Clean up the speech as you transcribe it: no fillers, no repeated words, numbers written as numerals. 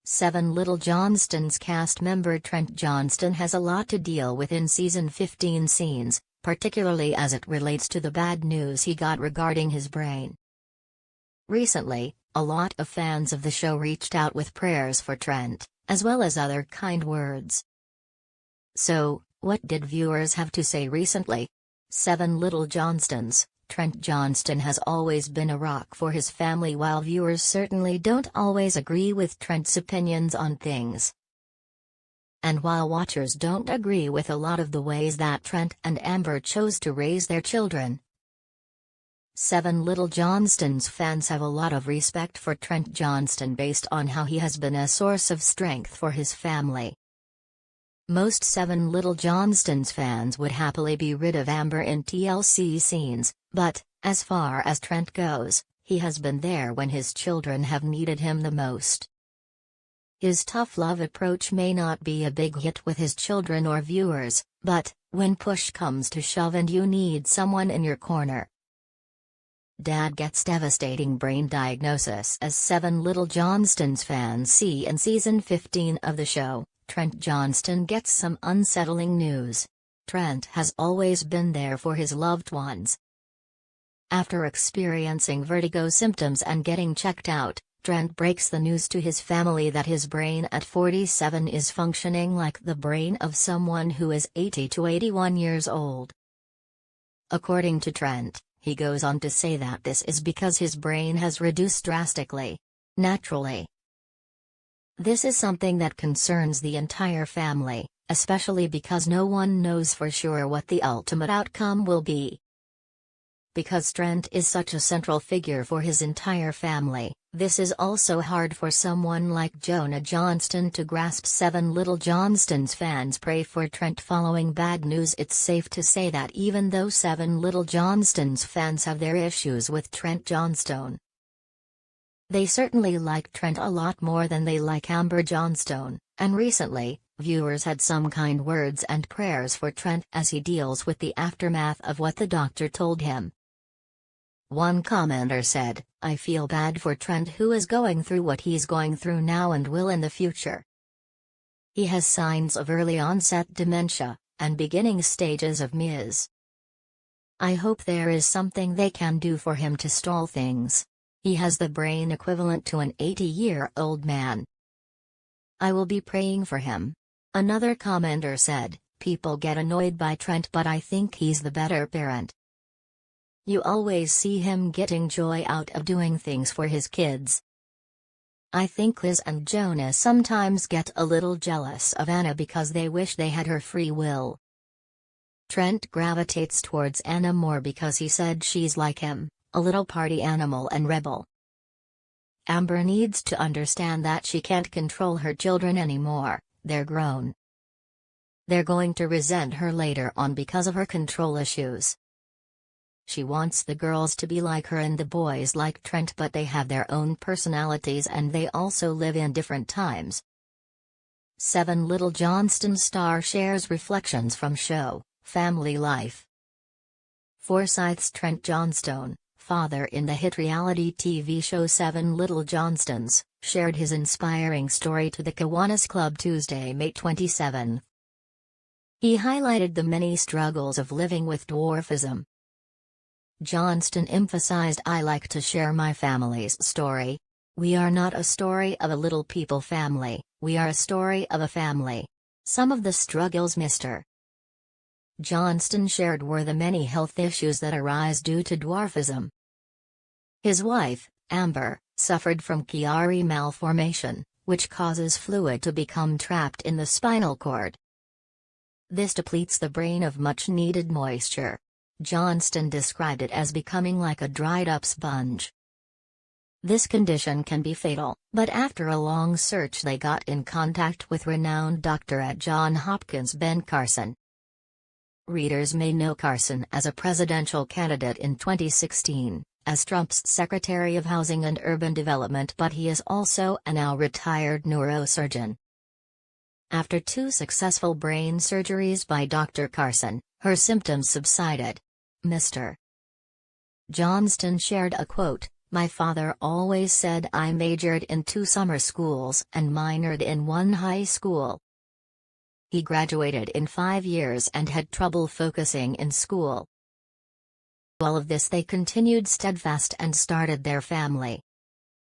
7 Little Johnstons cast member Trent Johnston has a lot to deal with in season 15 scenes, particularly as it relates to the bad news he got regarding his brain. Recently, a lot of fans of the show reached out with prayers for Trent, as well as other kind words. So, what did viewers have to say recently? 7 Little Johnstons. Trent Johnston has always been a rock for his family, while viewers certainly don't always agree with Trent's opinions on things. And while watchers don't agree with a lot of the ways that Trent and Amber chose to raise their children, 7 Little Johnstons fans have a lot of respect for Trent Johnston based on how he has been a source of strength for his family. Most 7 Little Johnstons fans would happily be rid of Amber in TLC scenes, but, as far as Trent goes, he has been there when his children have needed him the most. His tough love approach may not be a big hit with his children or viewers, but, when push comes to shove and you need someone in your corner. Dad gets devastating brain diagnosis as 7 Little Johnstons fans see in season 15 of the show. Trent Johnston gets some unsettling news. Trent has always been there for his loved ones. After experiencing vertigo symptoms and getting checked out, Trent breaks the news to his family that his brain at 47 is functioning like the brain of someone who is 80 to 81 years old. According to Trent, he goes on to say that this is because his brain has reduced drastically. Naturally. This is something that concerns the entire family, especially because no one knows for sure what the ultimate outcome will be. Because Trent is such a central figure for his entire family, this is also hard for someone like Jonah Johnston to grasp. 7 Little Johnstons fans pray for Trent following bad news. It's safe to say that even though 7 Little Johnstons fans have their issues with Trent Johnston, they certainly like Trent a lot more than they like Amber Johnstone, and recently, viewers had some kind words and prayers for Trent as he deals with the aftermath of what the doctor told him. One commenter said, "I feel bad for Trent, who is going through what he's going through now and will in the future. He has signs of early onset dementia, and beginning stages of MS. I hope there is something they can do for him to stall things. He has the brain equivalent to an 80-year-old man. I will be praying for him." Another commenter said, "People get annoyed by Trent, but I think he's the better parent. You always see him getting joy out of doing things for his kids. I think Liz and Jonah sometimes get a little jealous of Anna because they wish they had her free will. Trent gravitates towards Anna more because he said she's like him, a little party animal and rebel. Amber needs to understand that she can't control her children anymore, they're grown. They're going to resent her later on because of her control issues. She wants the girls to be like her and the boys like Trent, but they have their own personalities and they also live in different times." 7 Little Johnstons star shares reflections from show, family life. Forsyth's Trent Johnstone, father in the hit reality TV show 7 Little Johnstons, shared his inspiring story to the Kiwanis Club Tuesday, May 27. He highlighted the many struggles of living with dwarfism. Johnston emphasized, "I like to share my family's story. We are not a story of a little people family, we are a story of a family. Some of the struggles Mr. Johnston shared were the many health issues that arise due to dwarfism. His wife, Amber, suffered from Chiari malformation, which causes fluid to become trapped in the spinal cord. This depletes the brain of much-needed moisture. Johnston described it as becoming like a dried-up sponge. This condition can be fatal, but after a long search they got in contact with renowned doctor at Johns Hopkins Ben Carson. Readers may know Carson as a presidential candidate in 2016, as Trump's Secretary of Housing and Urban Development, but he is also a now retired neurosurgeon. After 2 successful brain surgeries by Dr. Carson, her symptoms subsided. Mr. Johnston shared a quote, My father always said I majored in 2 summer schools and minored in 1 high school. He graduated in 5 years and had trouble focusing in school. All of this they continued steadfast and started their family.